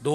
2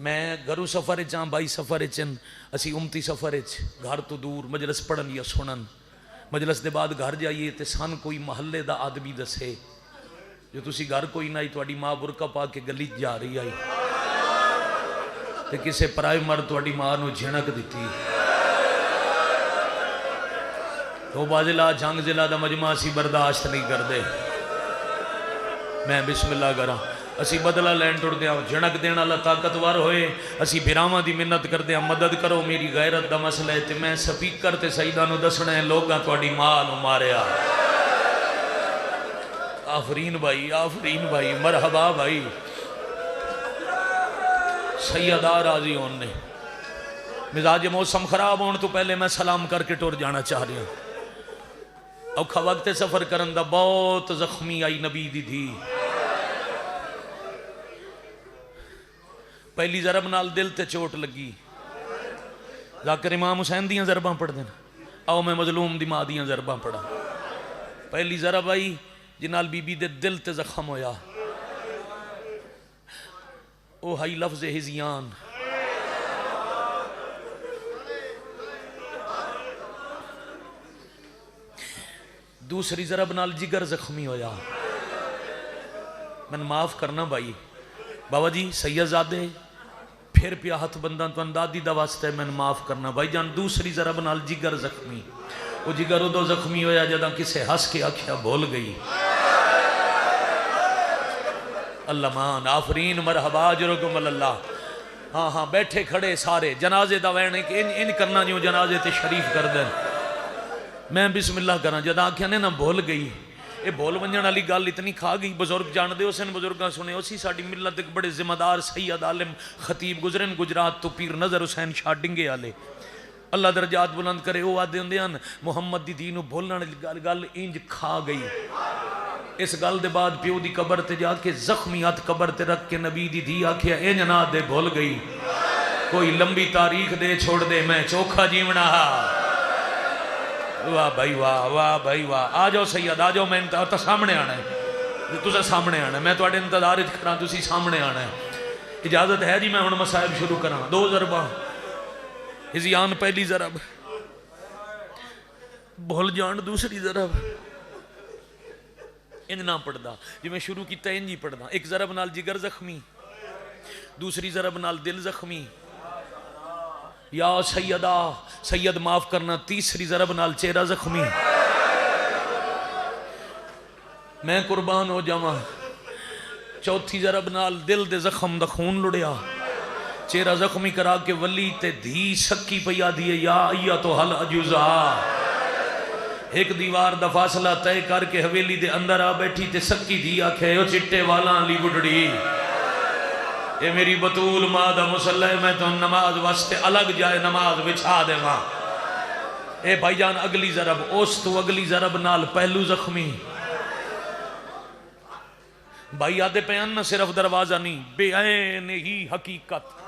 میں گھروں سفر چاں بائی سفر چن اسی امتی سفر گھر تو دور مجلس پڑھن یا سنن مجلس دے بعد گھر جائیے تے سان کوئی محلے دا آدمی دسے جو تسی گھر کوئی نہ آئی تواڈی ماں برقع پا کے گلی جا رہی آئی تے کسے پرائے مرد تواڈی ماں نو جھنک دیتی تو بازلہ جھنگ ضلع دا مجمع اسی برداشت نہیں کر دے میں بسم اللہ کرا اسی بدلہ لین ٹر دیا جھنک دینا اللہ طاقتور ہوئے اسی بھراواں دی منت کر دیا مدد کرو میری غیرت دا مسئلہ ہے تے میں سپیکر تے سیدہ نو دسنا ہے لوگاں تواڈی ماں نو ماریا آفرین بھائی مرحبا بھائی سیدہ راضی ہون نے مزاج موسم خراب ہون تو پہلے میں سلام کر کے ٹور جانا چاہ رہا ہوں اوکھا وقت سفر کرن دا بہت زخمی آئی نبی دی تھی پہلی ضرب نال دل تے چوٹ لگی ذاکر امام حسین دیاں ضرباں پڑھ دینا آؤ میں مظلوم دی ماں دیاں ضرباں پڑھا پہلی ضرب آئی جنال بی بی دے دل تے زخم ہویا او ہائی لفظ ہزیان دوسری ضرب نال جگر زخمی ہویا میں معاف کرنا بھائی بابا جی سید زادے پھر پیا ہاتھ بندہ تو اندادی دا واسطہ ہے میں معاف کرنا بھائی جان دوسری ضرب نال جگر زخمی وہ جگر ادو زخمی ہویا جدہ کسے ہس کے آکھیا بھول گئی اللہ مان آفرین مرحبا اجرکم اللہ ہاں بیٹھے کھڑے سارے جنازے دا وینے کہ ان کرنا جو جنازے تے شریف کر دیں میں بسم اللہ کرنا جدہ آکھیا نے نہ بھول گئی اے بھول ونجن علی گال اتنی کھا گئی بزرگ جان دے اسے بزرگاں سنے اسی ساڑی ملت ایک بڑے ذمہ دار سید عالم خطیب گزرن گجرات تو پیر نظر حسین شاہ ڈنگے آلے اللہ درجات بلند کرے وہ آدھے اندیان محمد دی دینو بھولن گال انج کھا گئی اس گل دے بعد پیو دی قبر تے جا کے زخمی ہاتھ قبر تے رکھ کے نبی دی دی آکھیا انج نہ دے بھول گئی کوئی لمبی تاریخ دے چھوڑ دے میں چوکھا جیونا واہ بھائی واہ آ جاؤ سید آ جاؤ میں تا سامنے آنا ہے تُسا سامنے آنا ہے میں تو اڈے انتظار کھڑا تُسی سامنے آنا ہے اجازت ہے جی میں ہن مسائب شروع کرا دو ضرباں ہزیان پہلی ضرب بھول جان دوسری ضرب انج نہ پڑھدا جی میں شروع کیتا انج ہی پڑھدا ایک ضرب نال جگر زخمی دوسری ضرب نال دل زخمی یا سیدہ سید معاف کرنا تیسری ضرب نال چہرہ زخمی میں قربان ہو جاواں چوتھی ضرب نال دل دے زخم دا خون لڑیا چہرہ زخمی کرا کے ولی تے دھی سکی پیا دیئے یا ایا تو حل عجوزہ ایک دیوار دا فاصلہ تے کر کے حویلی دے اندر آ بیٹھی تے سکی دیا کھے او چٹے والا لی بڑڑی اے میری بطول ماں دا مسلح میں تو نماز واسطے الگ جائے نماز بچھا دے ماں اے بھائی جان اگلی ضرب اوس تو اگلی ضرب نال پہلو زخمی بھائی آدھے پیان نہ صرف دروازہ نہیں بے عین ہی حقیقت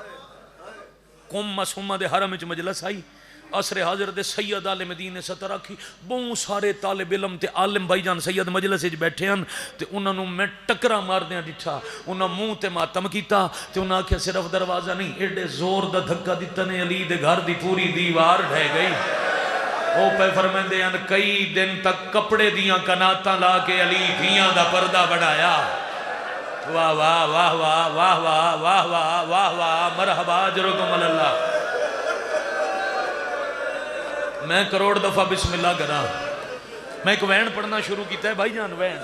قوم مسومہ دے حرم وچ مجلس آئی عصر حاضر دے سید عالم دین ستر رکھی بہت سارے طالب علم تے عالم بھائی جان سید مجلس وچ بیٹھے ہیں تے انہاں نوں میں ٹکرا مار دیاں ڈٹھا انہاں منہ تے ماتم کیتا تے انہاں آکھیا صرف دروازہ نہیں ایڈے زور دا دھکا دتا نے علی دے گھر دی پوری دیوار ڈھہ گئی او پہ فرمیندے ہیں کئی دن تک کپڑے دیاں کناتاں لا کے علی دھیاں دا پردہ بڑھایا واہ واہ واہ واہ واہ واہ واہ واہ واہ واہ مرحبا اجرکم اللہ میں کروڑ دفعہ بسم اللہ کرا میں ایک وین پڑھنا شروع کیتا ہے بھائی جان وین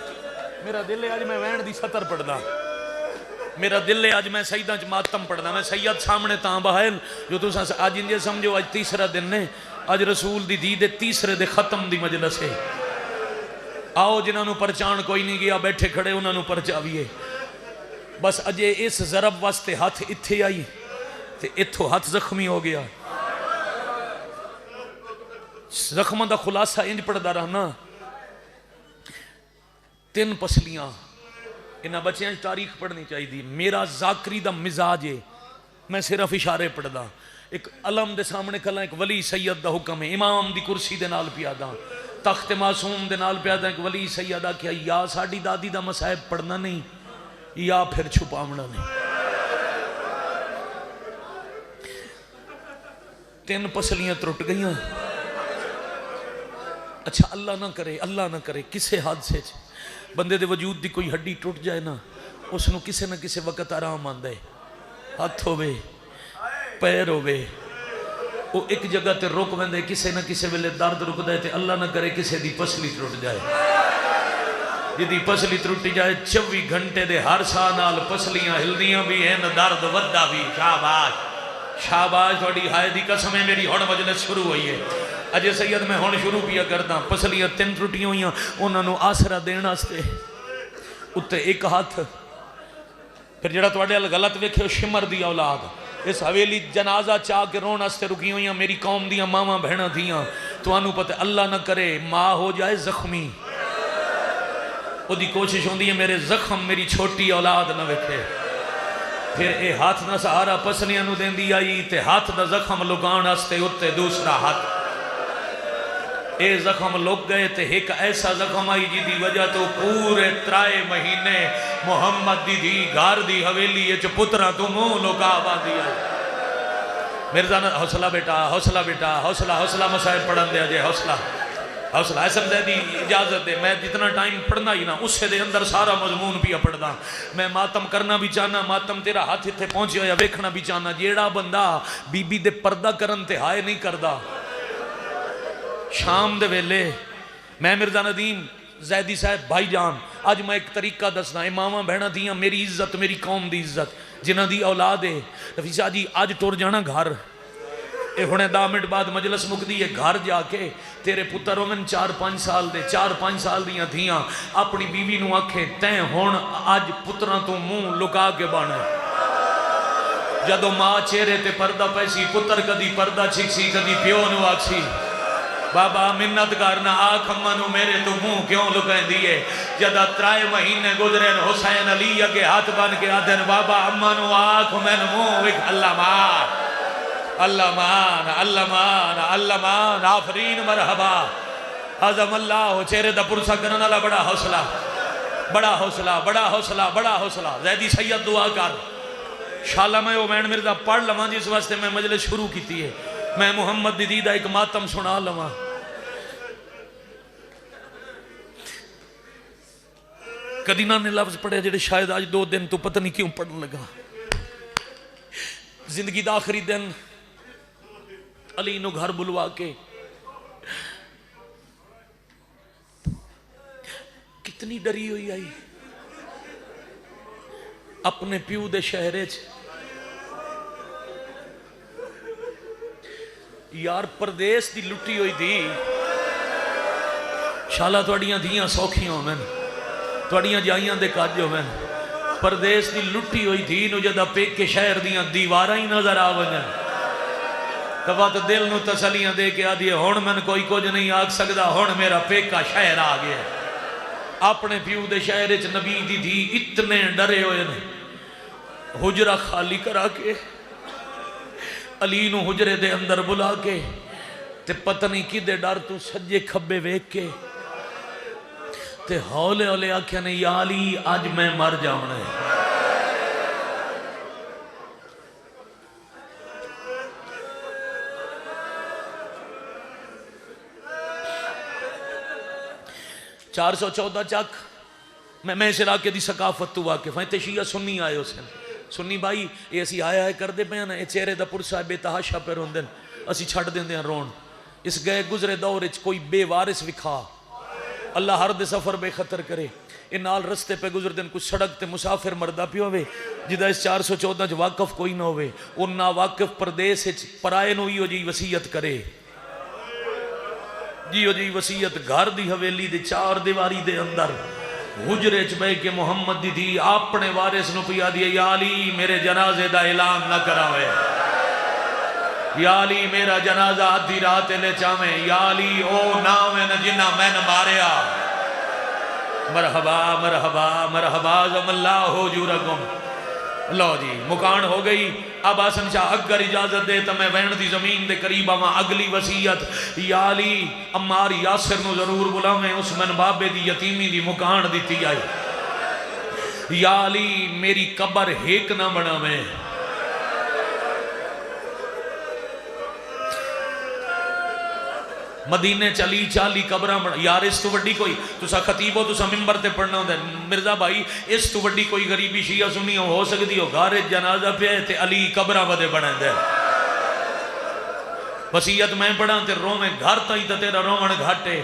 میرا دل ہے آج میں وین دی سطر پڑھنا میرا دل ہے آج میں سیدہ ماتم پڑھنا میں سید سامنے تاں بہائل جو تو آج انجھے سمجھو آج تیسرا دن نے آج رسول دی دے تیسرے دے ختم دی مجلس ہے آؤ جنہاں نو پرچان کوئی نہیں گیا بیٹھے کھڑے انہاں نو پرچاویے بس اجے اس ضرب واسطے ہاتھ اتھے آئی تے اتھو ہاتھ زخمی ہو گیا زخمہ دا خلاصہ انج پڑھدا رہنا 3 پسلیاں انہاں بچیاں تاریخ پڑھنی چاہی دی میرا ذاکری دا مزاج ہے میں صرف اشارے پڑھدا ایک علم دے سامنے کھلا ایک ولی سید دا حکم ہے امام دی کرسی دے نال پیادا تخت معصوم دے نال پیادا ایک ولی سیدہ کیا یا ساڑی دادی دا مسائب پڑھنا نہیں یا پھر چھپامنا نہیں 3 پسلیاں ٹرٹ گئیاں. اچھا اللہ نہ کرے کسے حادثے بندے دے وجود دی کوئی ہڈی ٹوٹ جائے نا, اس نو کسے نہ کسے وقت آرام آندا ہے. ہاتھ ہوے پیر ہوے وہ ایک جگہ تے رک ویندے, کسے نہ کسے ویلے درد رکدا ہے. تے اللہ نہ کرے کسے دی پسلی ٹوٹ جائے. جدی پسلی ٹوٹی جائے 24 گھنٹے دے ہر ساہ نال پسلیاں ہلدیاں بھی ہیں, درد ودا بھی. شاباش شاباش تھوڑی ہائے دی قسم ہے میری. ہن مجلس شروع ہوئی ہے. اجے سید میں ہن شروع پیا کردا. پسلیاں 3 ٹوٹیاں ہوئیاں, انہاں نو آسرا دین واسطے اتے ایک ہاتھ. پھر جڑا تواڈے ال غلط ویکھے شمر دی اولاد اس حویلی جنازہ چاہ کے رون واسطے رکی ہوئیاں. میری قوم دیاں ماواں بہناں تھیاں. تانوں پتہ اللہ نہ کرے ماں ہو جائے زخمی, وہ دی کوشش ہوندی ہے میرے زخم میری چھوٹی اولاد نہ ویکھے. پھر اے ہاتھ نہ سہارا پسلیاں نو دیندی آئی, تے ہاتھ دا زخم لگان واسطے اتے دوسرا ہاتھ. اے زخم لگ گئے تے ایک ایسا زخم آئی جی دی وجہ تو پورے 3 مہینے محمد دی دی گھر دی حویلی اچ پترا تو منہ لگا باندھی آئی. مرزا نے حوصلہ بیٹا حوصلہ بیٹا حوصلہ حوصلہ مسائل پڑھن دیا جے حوصلہ حوصلہ. ایسا دی اجازت دے میں جتنا ٹائم پڑھنا ہی نا اس سے دے اندر سارا مضمون پیا پڑھدا. میں ماتم کرنا بھی چاہنا, ماتم تیرا ہاتھ اتھے پہنچے ہویا ویکھنا بھی چاہنا. جیڑا بندہ بی بی دے پردہ کرن تے ہائے نہیں کردا, شام دے ویلے میں مرزا ندیم زیدی صاحب بھائی جان آج میں ایک طریقہ دسنا. اماماں بہناں دیاں میری عزت میری قوم دی عزت جنہ دی اولاد ہے. رفیع جی آج ٹور جانا گھر, اے ہونے 10 منٹ بعد مجلس مکدی ہے. گھر جا کے تیرے پتر ہومن 4-5 سال دے 4-5 سال دیاں تھیاں اپنی بیوی نو آکھے تیں ہون آج پتراں تو منہ لکا کے بانے. جدو ماں چہرے تے پردہ پیسی پتر کدی پردہ چھکسی کدی پیو نو آکسی بابا منت کرنا آنکھ امانو میرے تو منہ کیوں لکیں دیئے. جدہ 3 مہینے گزرین حسین علی اگے ہاتھ بن کے آدھن بابا امانو آنکھ میں منہ وک اللہ مان اللہ مان اللہ مان اللہ مان آفرین مرحبا حضم اللہ. چہرے دا پرسا کرنا اللہ بڑا حوصلہ بڑا حوصلہ بڑا حوصلہ بڑا حوصلہ. زیدی سید دعا کر شالا میں اومین مرزا پڑھ لواں جس واسطے میں مجلس شروع کیتی ہے. میں محمد دی دیدہ ایک ماتم سنا لواں. کدینہ نے لفظ پڑھے جڑے شاید آج 2 دن تو پتہ نہیں کیوں پڑھنے لگا. زندگی دا آخری دن علی نو گھر بلوا کے کتنی ڈری ہوئی آئی اپنے پیو دے شہرے چ. یار پردیس دی لٹی ہوئی دی شالا توڑیاں دیاں سوکھیاں ہو میں توڑیاں جائیاں دے کاج ہو میں پردیس دی لٹی ہوئی دی نو جدہ پیک کے شہر دیاں دیوارہ ہی نظر آویں تبا تو دل نو تسلیاں دے کے آدھئے ہون میں کوئی کچھ نہیں آگ سکدا ہون میرا پیک کا شہر آگیا. اپنے پیو دے شہر چ نبی دی دی اتنے ڈرے ہوئے نے حجرہ خالی کرا کے علی نو حجرے دے اندر بلا کے تے پتہ نہیں کی دے ڈر تو سجے کھبے ویک کے تے ہولے ہولے آکھیا نے یا علی آج میں مر جاؤں نے. چار سو 14 چک میں اس علاقے دی ثقافت تو واقف ہیں. تے شیعہ سنی آئے اس سنی بھائی یہ اسی آیا ہے کر دے پہ نا یہ چہرے دا پرسا بے تحاشا پہ روندن اسی چھڑ دیں دیں رون. اس گئے گزرے دور اچ کوئی بے وارث وکھا اللہ ہر دے سفر بے خطر کرے. یہ نال رستے پہ گزر دن کچھ سڑک تے مسافر مردہ پی ہوئے جدہ اس 414 جو واقف کوئی نہ ہوئے ان نا واقف پردیس اچ پرائے نو ہی ہو جی وسیعت کرے جیو جی وسیعت گھر دی حویلی دے 4 دیواری دے اندر حجرے چ بے کے محمد دی دی اپنے وارث نو پیا دیئے یا علی میرے جنازے دا اعلان نہ کراوے یا علی میرا جنازہ آدھی رات لے چاہمیں یا علی او ناویں جنہ میں نہ ماریا مرحبا مرحبا مرحبا زم اللہ ہو جورکم. لو جی مکان ہو گئی. اب آسن شاہ اگر اجازت دے تو میں وین دی زمین دے قریبہ ماں اگلی وسیعت یا علی عمار یاسر نو ضرور بلاویں اس من بابے دی یتیمی دی مکان دیتی آئی. یا علی میری قبر ہیک نہ بناویں مدینے چلی 40 قبراں بنا. یار اس تو وڈی کوئی تسا خطیب ہو تسا منبر تے پڑھنا ہوندا ہے. مرزا بھائی اس تو وڈی کوئی غریبی شیعہ سنی ہو سکتی ہو؟ گھر جنازہ پہ تے علی قبراں ودے بنا دے. وصیت میں پڑھاں تے روویں گھر تائیں تے تیرا روون گھاٹے.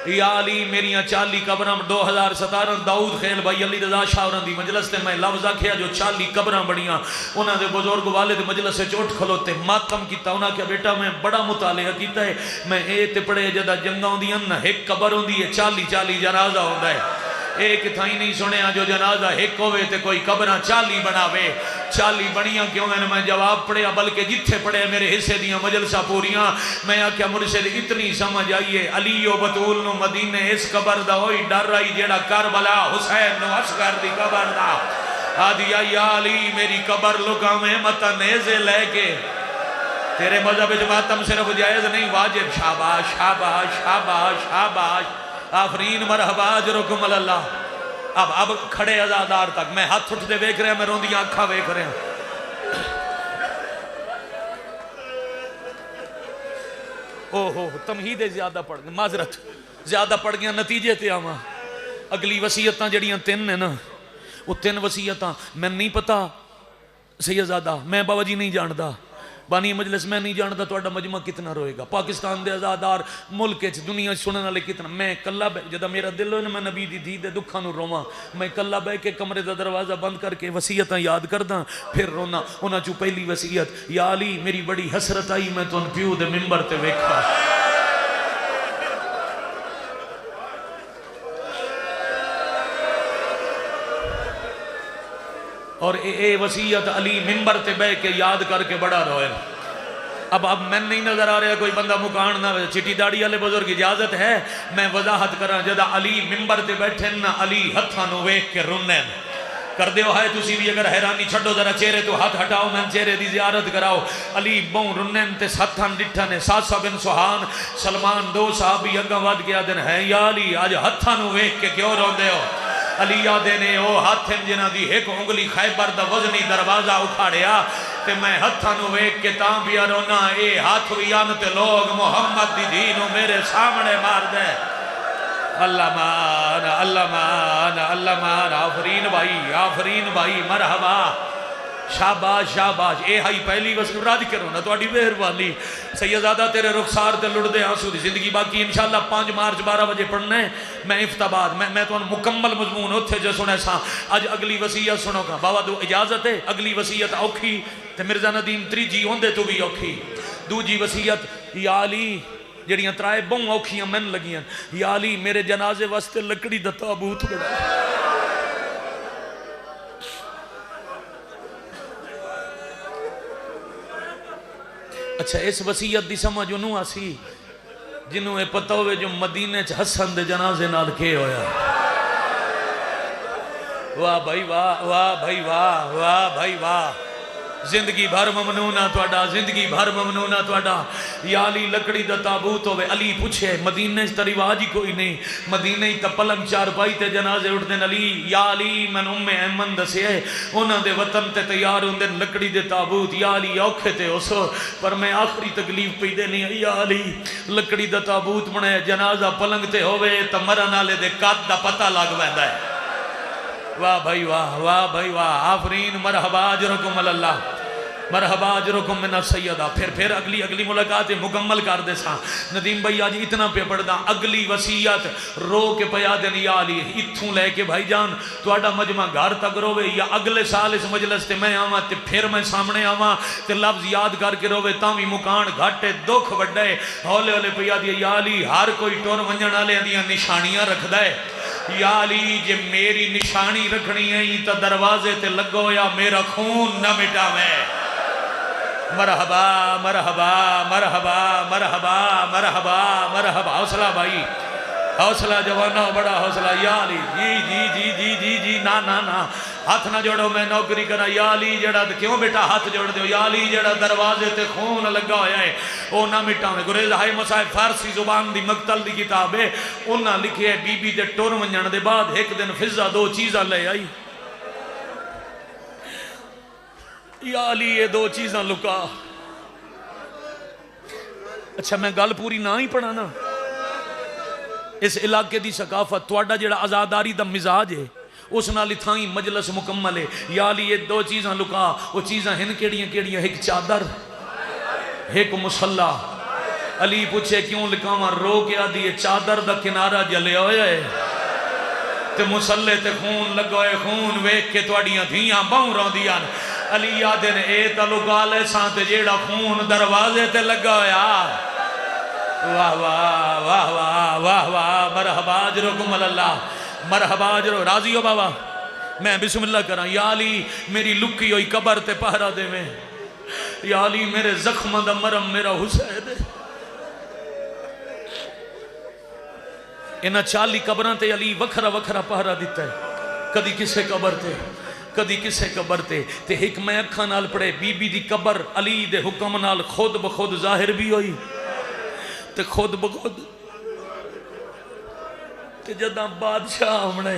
یا علی میریاں 40 قبراں 2017 داؤد خیل بھائی علی رضا شاہ ہوراں دی مجلس تے میں لفظ آکھیا جو 40 قبراں بڑیاں انہاں دے بزرگ والد مجلس وچ اٹھ کھلوتے ماتم کیتا. انہاں کہا بیٹا میں بڑا مطالعہ کیتا ہے میں اے تے پڑھے جدا جنگاں ہوندیاں نا ایک قبر ہوندی ہے 40 جنازہ ہوندا ہے. ایک تھائی نہیں سنیا جو جنازہ ایک ہوئے تے کوئی قبراں 40 بناوے. 40 بڑیاں کیوں میں جواب پڑھیا بلکہ جتھے پڑھے میرے حصے دیاں مجلسہ پوریاں. میں آکھیا مرشد اتنی سمجھ آئیے علی و بطول نو مدینے اس قبر دا ہوئی ڈر رہی جیڑا کربلا حسین نو اصغر دی قبر دا. آدیا یا علی میری قبر لکا میں متا نیزے لے کے تیرے مذہب جماعتم صرف جائز نہیں واجب. شاباش شاباش شاباش شاباش آفرین مرحبا اجرکم اللہ. اب کھڑے ازادار تک میں ہاتھ اٹھ دے ویکھ رہے ہیں میں روندیاں آنکھاں ویکھ رہے ہیں. اوہو تمہید زیادہ پڑھ گئے معذرت زیادہ پڑھ گیا نتیجے تے آواں. اگلی وصیتاں جڑیاں 3 ہیں نا وہ 3 وصیتاں میں نہیں پتا سیدزادہ میں بابا جی نہیں جاندا بانی مجلس میں نہیں جانتا تو اڈا مجمع کتنا روئے گا پاکستان دے ازادار ملک دنیا سننے والے کتنا. میں کلا جدا میرا دل ہوئے نا میں نبی دی دھی دے دکھاں نو رواں میں کلا بے کے کمرے دا دروازہ بند کر کے وصیتاں یاد کرداں پھر رونا. انہاں چو پہلی وصیت یا علی میری بڑی حسرت آئی میں تو ان پیو دے منبر تے ویکھا. اور اے وصیت علی منبر تے بے کے یاد کر کے بڑا روئے. اب میں نہیں نظر آ رہا کوئی بندہ مکان نہ چٹی داڑی والے بزرگ اجازت ہے میں وضاحت کراں. جدا علی منبر تے بیٹھے نا علی ہتھاں نو ویکھ کے رونے کر دیو ہے تسی بھی اگر حیرانی چھڈو ذرا چہرے تو ہاتھ ہٹاؤ میں چہرے دی زیارت کراؤ. علی بوں رنن تے ہتھاں ڈٹھا نے ساسا بن سہان سلمان 2 صحابی اگاں ود گیا دن ہے یا علی اج ہتھاں نو ویکھ کے کیوں روندے ہو؟ علی یادے نے او ہاتھ جنہ دی ایک انگلی خیبر دا وزنی دروازہ اکھاڑیا تے میں ہتھاں نو ویکھ کے تاں بھی رونا اے ہاتھ ویانت لوگ محمد دی دینو میرے سامنے مار دے. اللہ مان اللہ مان اللہ مان. آفرین بھائی مرحبا شاباش شاباش. اے ہائی پہلی وصیت راج کرو نا تہاڈی مہربانی. سیدزادہ تیرے رخسار تے لڑ دے آنسو دی زندگی باقی انشاءاللہ 5 مارچ 12 بجے پڑھنا ہے. میں افتاباد میں تو مکمل مضمون اتھے جو سنے ساں. اج اگلی وصیت سنو گا بابا دو اجازت ہے. اگلی وصیت اوکھی تے مرزا ندیم 3 ہوندے تو بھی اوکھی. دوجی وصیت یا علی جڑیاں 3 بہوں اوکھیاں من لگیاں. یا علی میرے جنازے واسطے لکڑی دا تابوت بنا. اچھا اس وصیت دی سمجھ انہوں آسی جنہوں اے پتہ ہوئے جو مدینے چ حسن دے جنازے نال کے ہویا. واہ بھائی واہ واہ بھائی واہ واہ بھائی واہ. زندگی بھر ممنونہ توڑا زندگی بھر ممنونہ توڑا. یا علی لکڑی دا تابوت ہوئے. علی پوچھے مدینے تا رواج ہی کوئی نہیں مدینے تا پلنگ چار پائی تے جنازے اٹھ دین. علی یا علی من ایمن دسے انہاں دے وطن تے تیار ہوں دین لکڑی دے تابوت. یا علی اوکھے تے اسو پر میں آخری تکلیف پی دے نہیں. یا علی لکڑی دا تابوت بنے جنازہ پلنگ تے ہوئے تا مرن آلے دے قد دا پتہ لگ ویندا ہے. واہ بھائی واہ آفرین مرحبا اجرکم اللہ مرحبا اجرکم من السیدہ. پھر اگلی ملاقات مکمل کر دے ساں. ندیم بھائی آج اتنا پہ پڑھ دا. اگلی وصیت رو کے پیا دین یا علی اتھوں لے کے بھائی جان توڑا مجمع گھر تک روے یا اگلے سال اس مجلس تے میں آواں تے پھر میں سامنے آواں تے لفظ یاد کر کے روے تاں بھی مکان گھاٹے دکھ وڈے ہولے ہولے پیا دیا. یا علی ہر کوئی ٹور ونجن والے دیاں نشانیاں رکھ دے. یا علی جے میری نشانی رکھنی ہے تا دروازے تے لگو یا میرا خون نہ مٹاوے. مرحبا مرحبا مرحبا مرحبا مرحبا مرحبا. حوصلہ بھائی حوصلہ جوانا بڑا حوصلہ. یا علی جی نا ہاتھ نہ جوڑو میں نوکری کرا. یا علی جڑا کیوں بیٹا ہاتھ جوڑ دیو. یا علی جڑا دروازے تے خون لگا ہویا ہے او نہ مٹاویں. گریز ہائی مصاحب فارسی زبان دی مقتل دی کتاب ہے انہاں لکھے ہے بی بی دے ٹور ونجن دے بعد ایک دن فضا 2 چیزاں لے آئی. یا علی یہ 2 چیزاں لکا اچھا میں گل پوری نہ ہی پڑھانا. اس علاقے دی ثقافت تواڈا جڑا آزاداری دا مزاج ہے اس نال تھائیں مجلس مکمل ہے. یا علی یہ دو چیزاں لکا، وہ چیزاں ہن کیڑیاں کیڑیاں؟ ایک چادر، ایک مصلا. علی پوچھے کیوں لکاواں؟ رو کے آدھی ہے چادر دا کنارہ جلیا ہویا ہے تے مسلے تے خون لگا ہوئے، خون ویکھ کے تواڈیاں دھیاں بہوں روندیاں. علی آدھے نے اے تا لکا لے ساں تے جیڑا خون دروازے تے لگا ہویا. واہ واہ واہ واہ واہ واہ، مرحبا اجرکم اللہ، مرحبا اجرو. راضی ہو بابا؟ میں بسم اللہ کراں. یا علی میری لکی ہوئی قبر تے پہرا دے میں. یا علی میرے زخم دا مرم میرا حسین ہے. انہاں 40 قبراں تے علی وکھرا وکھرا پہرا دیتا ہے، کدی کسے قبر تے کدی کسے قبر تے. تے ایک میں اکھاں نال پڑھے بی بی دی قبر علی دے حکم نال خود بخود ظاہر بھی ہوئی تے خود بخود. تے جداں بادشاہ آمنے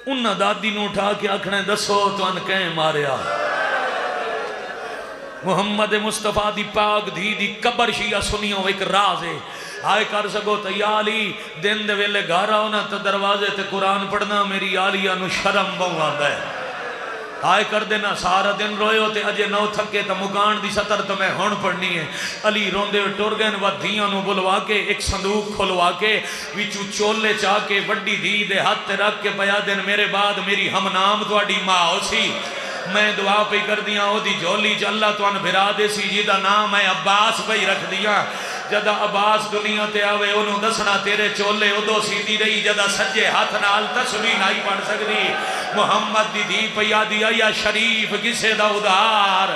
انہاں دادی نو اٹھا کے آکھنے دسو توان کہیں ماریا؟ محمد مصطفیٰ دی پاک دھی دی قبر شیعہ سنیوں ایک راز ہے. آئے کر سکو تو یا علی دن دے ویلے گھارا ہونا تو دروازے تے قرآن پڑھنا میری آلیہ نو شرم بہو آتا ہے. آئے کر دینا سارا دن روئے ہوتے اجے نو تھکے تو مکان دی سطر تو میں ہون پڑھنی ہے. علی روندے ٹور گئے و دھیاں نو بلوا کے ایک صندوق کھلوا کے وچو چولے چاہ کے وڈی دھی دے ہاتھ تے رکھ کے پیا دن میرے بعد میری ہم نام تواڈی ماں ہو سی. میں دعا پہ کر دیاں او دی جولی چ اللہ توان بھرا دے سی جی دا نام ہے عباس پہ رکھ دیاں. جدہ عباس دنیا تے آوے انہوں دسنا تیرے چولے ادو سیدھی رہی جدہ سجے ہاتھ نال تسبیح نہیں پڑھ سکتی. محمد دی دی پیا دیا یا شریف کسے دا ادھار.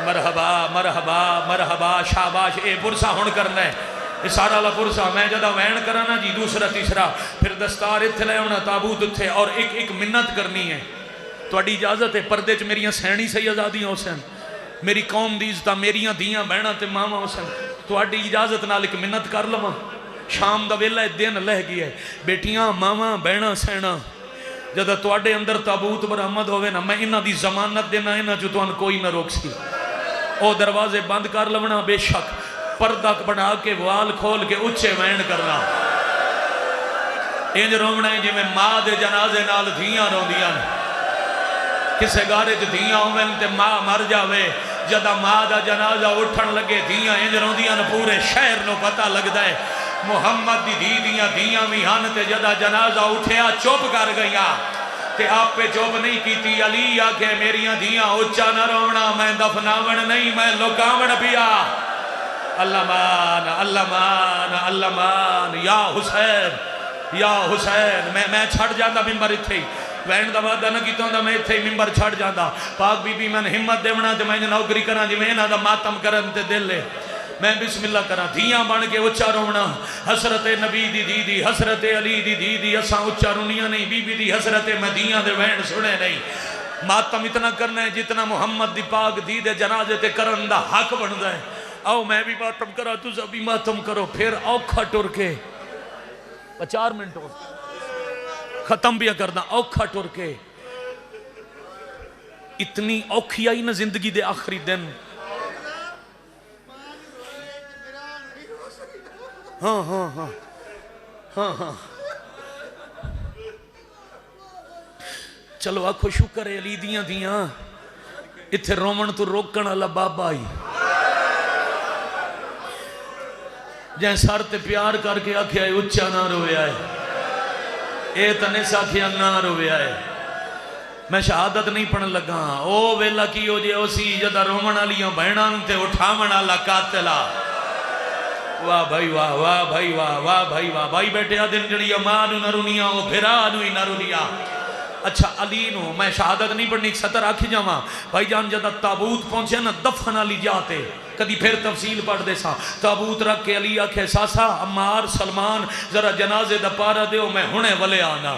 مرحبا مرحبا مرحبا شاباش. اے پرسا ہون کرنا ہے یہ سارا لا پرسا. میں جدہ وین کرانا جی دوسرا تیسرا پھر دستار اتھے لے ہونا تابوت اتھے اور ایک منت کرنی ہے. تو اڈی اجازت ہے پردے چ میریاں سینی سی آزادیاں حسین میری قوم دی عزتاں میریاں دیاں بہنا تے ماما حسین تو اڈی اجازت نال ایک منت کر لواں. شام دا ویلا دن لہ گیا ہے بیٹیاں ماما بہنا سینا جدہ تواڈے اندر تابوت برآمد ہوئے نا میں انہاں دی ضمانت دینا انہاں جو توان کوئی نہ روک سی. او دروازے بند کر لونا بے شک پردہ بنا کے وال کھول کے اچھے وین کرنا. انج رونا ہے جی میں ماں دے جنازے نال دھیاں روندیاں کسے گارے جو دھیاں ہوئن تے ماں مر جاوے جدہ ماں دا جنازہ اٹھن لگے دھیاں انج روندیاں پورے شہر نو پتہ لگ دائے محمد دی دھیاں بھی ہن تے جدہ جنازہ اٹھیا چوپ کر گیا تے آپ پہ چوپ نہیں کیتی. علی آکھے میریاں دھیاں اچھا نہ رونا میں دفناون نہیں میں لکاون پیا. اللہ مان اللہ مان اللہ مان. یا حسین یا حسین میں چھڑ جاندہ ممبر اتھے وین دا وعدہ نہ کیتا ہوندا میں ایتھے ممبر چھڑ جاندا. پاک بی بی میں ہمت دیونا تے میں نوکری کراں جی میں انہاں دا ماتم کرن تے دل لے. میں بسم اللہ کراں دھیاں بن کے اچھا رونا. حسرت نبی دی دی دی حسرت علی دی دی دی اساں اچھا رونیاں نہیں بی بی دی حسرت مدینہ دے وین سنے نہیں. ماتم اتنا کرنا ہے جتنا محمد دی پاک دی دے جنازے تے کرن دا حق بندا ہے. آؤ میں بھی ماتم کرا تسا بھی ماتم کرو پھر اوکھا ٹر کے 4 منٹ ہو ختم بھی کرنا اوکھا ٹر کے. اتنی اوکھی آئی نا زندگی دے آخری دن. ہاں ہاں ہاں ہاں ہاں چلو آکھو شکر ہے علی دیاں دیاں اتھے رومن تو روکن اللہ بابا آئی جائیں سار تے پیار کر کے آکھے آئے اچھا نہ روے آئے اے تنے ساکھیاں نہ روے آئے. میں شہادت نہیں پڑھن لگا او ویلا کی ہو جے او سی جدہ رومن آلیاں بہنان تے اٹھامن اللہ قاتلہ. واہ بھائی واہ واہ بھائی واہ واہ بھائی واہ بھائی بیٹے آدھن جڑی امانو نہ رونیاں او بھرانو ہی نہ رونیاں. اچھا علی نو میں شہادت نہیں پڑھنی ایک سطر آکھی جاواں بھائی جان جدہ تابوت پہنچے نا دفن علی جاتے کدی پھر تفصیل پڑھ دے سا. تابوت رکھ کے علی آکھے ساسا عمار سلمان ذرا جنازے دا پارا دیو میں ہنے ولے آنا.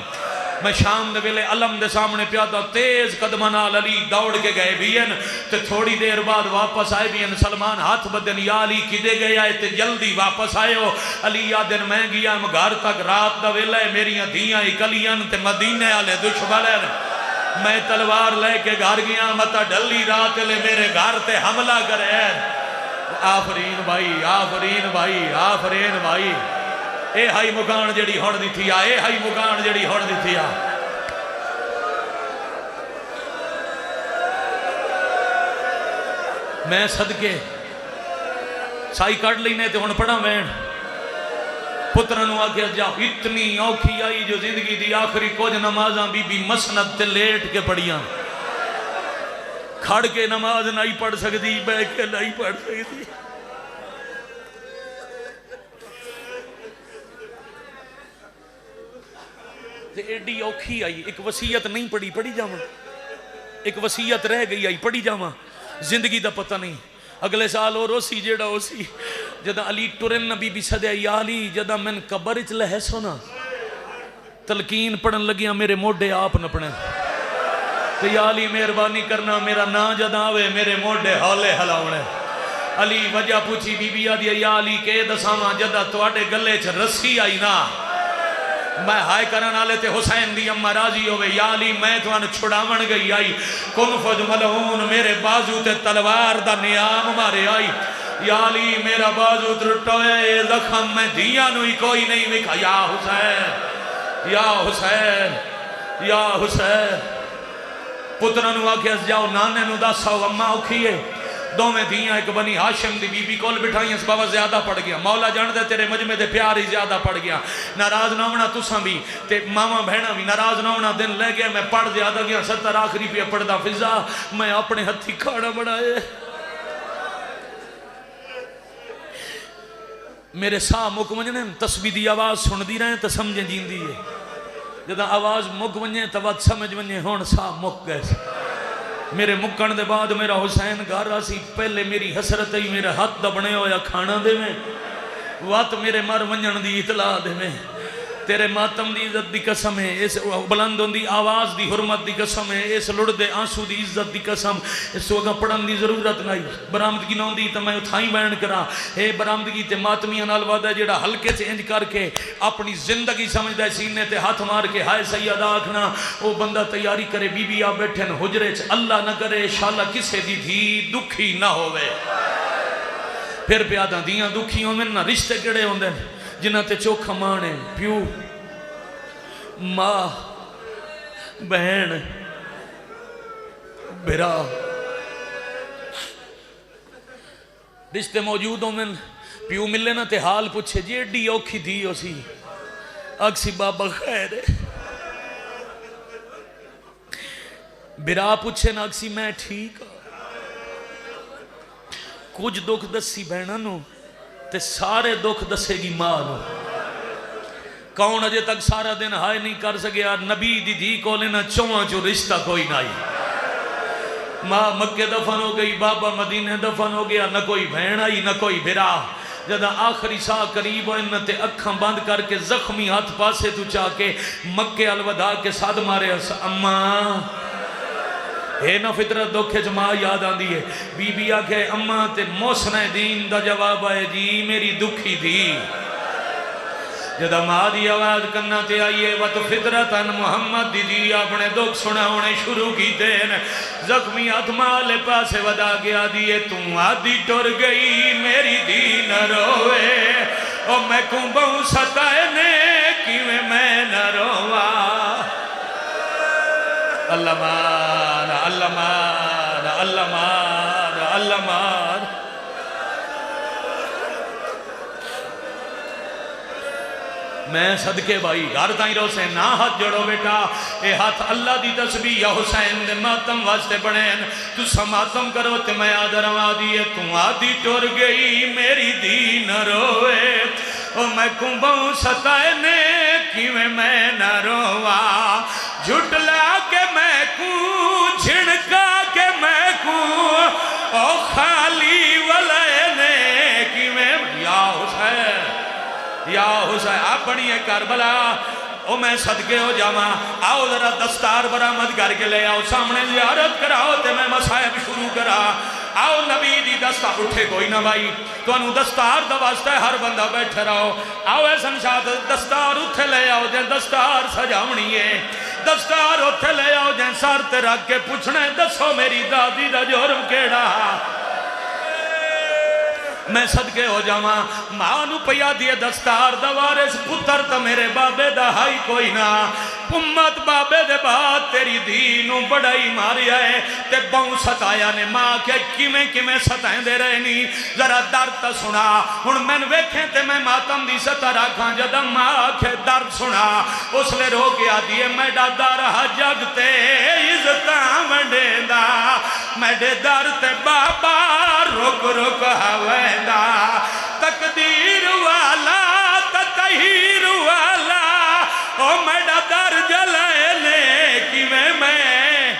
میں شام دے ویلے علم دے سامنے پیادا تیز قدمانال علی دوڑ کے گئے بھی ہیں تے تھوڑی دیر بعد واپس آئے بھی ہیں. سلمان ہاتھ بدن یا علی کدے گئے آئے تے جلدی واپس آئے ہو. علی آدن میں گیا ہم گھر تک رات دا ویلے میریاں دیاں اکلیاں تے مدینے آلے دشمنن میں تلوار لے کے گھر گیا متا ڈلی رات لے میرے گھر تے حملہ کرے. آفرین بھائی، آفرین بھائی، آفرین بھائی. اے ہائی مکان جڑی ہون دی تھی آ، اے ہائی مکان جڑی ہون دی تھی آ. میں صدقے سائی کٹ لینے تے ہن پڑھا میں پترانو آگے جا. اتنی اوکھی آئی جو زندگی دی آخری کچھ نمازاں بی بی مسند تے لیٹ کے پڑھیاں. کھڑ کے نماز نہیں پڑھ سکتی، بے کے نہیں پڑھ سکتی. تے ایڈی اوکھی آئی. ایک وصیت نہیں پڑھی، پڑھی جاواں. ایک وصیت رہ گئی آئی، پڑھی جاواں. زندگی دا پتہ نہیں. اگلے سال اور اسی جیڑا اسی جدہ علی ٹرن نبی بھی صدے یا علی جدہ من قبر اچ لہے سونا تلقین پڑھن لگیاں میرے موڈے آپ نہ پڑھیں. تو یا علی مہربانی کرنا میرا نا جدہ آوے میرے موڈے ہولے ہلاؤنے. علی وجہ پوچھی بی بی آدھی یا علی کے دساواں جدہ تواڈے گلے چ رسی آئی نا میں ہائے کرن آلے تے حسین دی امہ راضی ہوئے. یا علی میں توان چھڑاون گئی آئی کن فج ملعون میرے بازو تے تلوار دا نیام مارے آئی. یا علی میرا بازو ترٹوئے زخم میں دیا نوئی کوئی نہیں وکھا. یا حسین، یا حسین، یا حسین. پترانو آکے اس جاؤ نانے نو داساو اممہ اوکھیے. دو میں دیاں ایک بنی ہاشم دی بی بی کول بٹھائیں اس بابا زیادہ پڑ گیا. مولا جان دے تیرے مجمع دے پیار ہی زیادہ پڑ گیا. ناراض نہ ہونا تساں بھی تے ماما بہنا بھی ناراض نہ ہونا. دن لے گیا میں پڑھ زیادہ گیا 70 آخری پہ پڑھ دا فضا میں اپنے ہتھی کھاڑا بڑھائے. میرے ساہ مک ونجنے تسبیح دی آواز سن دی رہے تو سمجھیں جین دی ہے. جدہ آواز مک ونجے تو وقت سمجھ ونجے ہون ساہ مک گئے. میرے مکن دے بعد میرا حسین گھارا سی. پہلے میری حسرت ہی میرے ہاتھ دبنے ہویا کھانا دے میں وات میرے مر ونجن دی اطلاع دے میں. تیرے ماتم دی عزت دی قسم ہے، اس بلندوں دی آواز دی حرمت دی قسم ہے، اس لڑ دے آنسو دی عزت دی قسم. اس وگا پڑھن دی ضرورت نہیں. برامدگی نہ دی تو میں اتھائیں بیان کرا. اے برامدگی تے ماتمیاں نال وعدہ جڑا ہلکے سے انج کر کے اپنی زندگی سمجھدا ہے سینے تے ہاتھ مار کے ہائے سید آکھنا او بندہ تیاری کرے. بی بی آ بیٹھن حجرے چ اللہ نہ کرے انشاءاللہ کسے دی دھی دکھی نہ ہوئے. پھر پیاداں دیاں دکھی ہوئے نہ رشتے کڑے ہوندے جنہ تے چوکھا مانے پیو ماں بہن برا رشتے موجود ہوں میں پیو ملے نا تے حال پوچھے جی ایڈی اوکھی تھی ہو سی اکسی بابا خیر ہے. برا پوچھے نا اکسی میں ٹھیک کچھ دکھ دسی بہنہ نو تے سارے دکھ دسے گی ماں نو. کون اجے تک سارا دن ہائے نہیں کر سکیا نبی دی دھی کو لینا چواں جو رشتہ کوئی نہیں. ماں مکے دفن ہو گئی بابا مدینہ دفن ہو گیا نہ کوئی بہن آئی نہ کوئی بھرا. جدہ آخری ساہ قریب ہوئے نہ تے اکھاں بند کر کے زخمی ہاتھ پاسے تو چاہ کے مکے الوداع کے ساتھ مارے اماں اے نہ فطرت دکھے جماع یاد آن دیئے. بی بی آکھے اماں تے موسنہ دین دا جواب آئے جی میری دکھی دی. جدہ ماں دی آواز کرنا تے آئیے وقت فطرتاً محمد دی اپنے دکھ سنا ہونے شروع کی دین. زخمی اتمال پاسے ودا گیا دیئے تم آدھی ٹر گئی میری دی نہ روئے او میں کوں بہوں ستائنے کیویں میں نہ روا. اللہ مان اللہ مان اللہ مان اللہ مان. میں صدقے بھائی گھر تائیں رو سے نہ ہاتھ جڑو بیٹا اے ہاتھ اللہ دی تسبیح یا حسین دے ماتم واسطے بڑھیں تو سماتم کرو تے میں آدھر آدھی ہے تم آدھی ٹور گئی میری دی نہ روئے او میں کمبوں ستائنے کیویں میں نہ روا. جھٹلا کے میں کوں جھنکا کے میں کوں او خالی ولینے کیویں یا حسین یا حسین آپ بڑھئے کربلا او میں صدقے ہو جاواں آؤ ذرا دستار برآمد کر کے لے آؤ سامنے زیارت کراؤ تے میں مصائب شروع کرا. آؤ نبی دی دستار اٹھے کوئی نہ بھائی تو انہوں دستار دا واسطہ ہے ہر بندہ بیٹھے رہو. آؤ ایسن شاہد دستار اٹھے لے آؤ جن دستار سجاونی ہے دستار اٹھے لے آؤ جن سار تے رکھ کے پوچھنے دسو میری دادی دا جرم کیڑا. میں صدقے ہو جاواں ماں نو پیا دیے دستار دوارس پتر تا میرے بابے دا ہائی کوئی نہ امت بابے دے بعد تیری دھی نو بڑائی ماری آئے تے باؤں ستایا نے ماں کے کیویں ستائیں دے رہے نہیں ذرا درد تا سنا ہن میں ویکھیں تے میں ماتم دی ستا رکھاں جدا ماں کے درد سنا اس لے رو کے آدھیے میڈا در جگتے عزتاں ونڈیندا میڈے در تے بابا رک رک ہویندا تقدیر والا تطہیر والا او میڈا در جلائے لے کیویں میں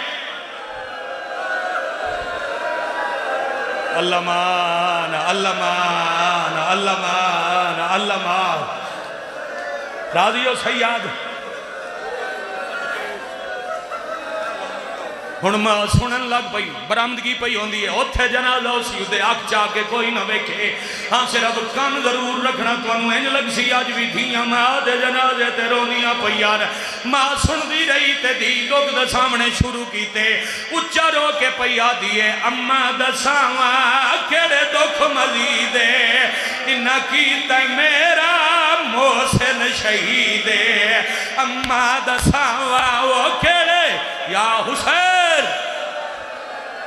اللہ مان اللہ مان اللہ مان اللہ مان راضی ہو سیاد ہن ماں سنن لگ پئی برآمدگی پئی ہوندی ہے اوتھے جنازہ اسی دے اکھ چا کے کوئی نہ ویکھے ہاں صرف کان ضرور رکھنا تانوں انج لگ سی اج وی دھیاں ماں دے جنازے تے رونیاں پیاں ماں سندی رہی تے دی دکھ دے سامنے شروع کیتے اچا رو کے پیا دیے اماں دساواں کیڑے دکھ مزید انہاں کیتا میرا محسن شہید اماں دساواں او کیڑے یا حسین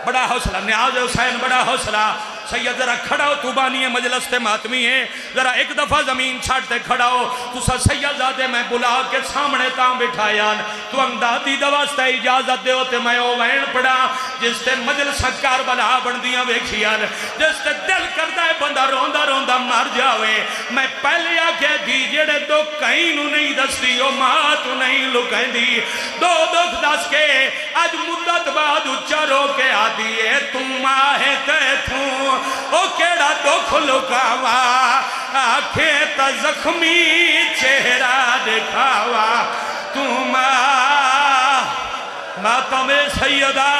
بڑا حوصلہ نیاز حسین بڑا حوصلہ سید ذرا کھڑا ہو تو بانی مجلس تے ماتمی ہے ذرا ایک دفعہ زمین چھاڑتے کھڑا ہو تو سا سید زادے میں بلا کے سامنے تاں بٹھایا تو اندادی دواستے اجازت دے ہوتے میں او وین پڑا جس تے مجلس کار بلا بندیاں ویکھیاں جس تے دل کردہ ہے بندہ روندہ روندہ مر جاوے میں پہلے آکے دی جڑے دو کہیں نو نہیں دستی او ماں تو نہیں لکیں دی دو دکھ دس کے آج مدت بعد اچھا رو کے آدھی ہے تم آہے تے تھوں او کیڑا دکھ لکاوا آنکھیں تا زخمی چہرہ دکھاوا تم ماتم سیدہ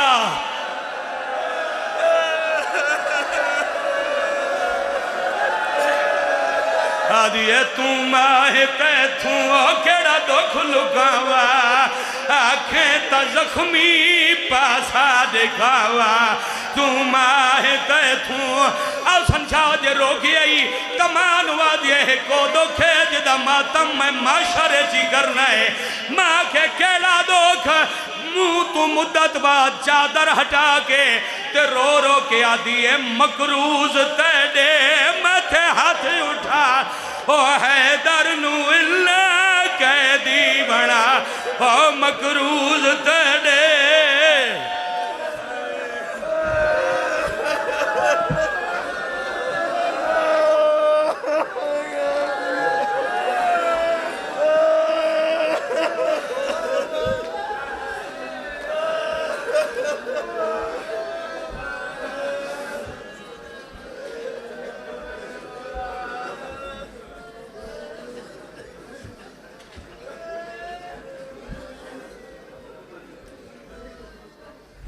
آدھی ہے تم آہے تے تھوں او کیڑا دکھ لکاوا آنکھیں تا زخمی پاسا دکھاوا تم آہے تے تھوں او سنچا جے روکی آئی کمان وادی ہے کو دکھے جدا ماتم میں معاشرے چی کرنا ہے ماں کے کیڑا دکھ منہ تو مدت بعد چادر ہٹا کے تے رو رو کے آدھی ہے مکروز تیڑے متھے ہاتھ اٹھا او حیدر نو اللہ قیدی بنا او مکروز تیڑے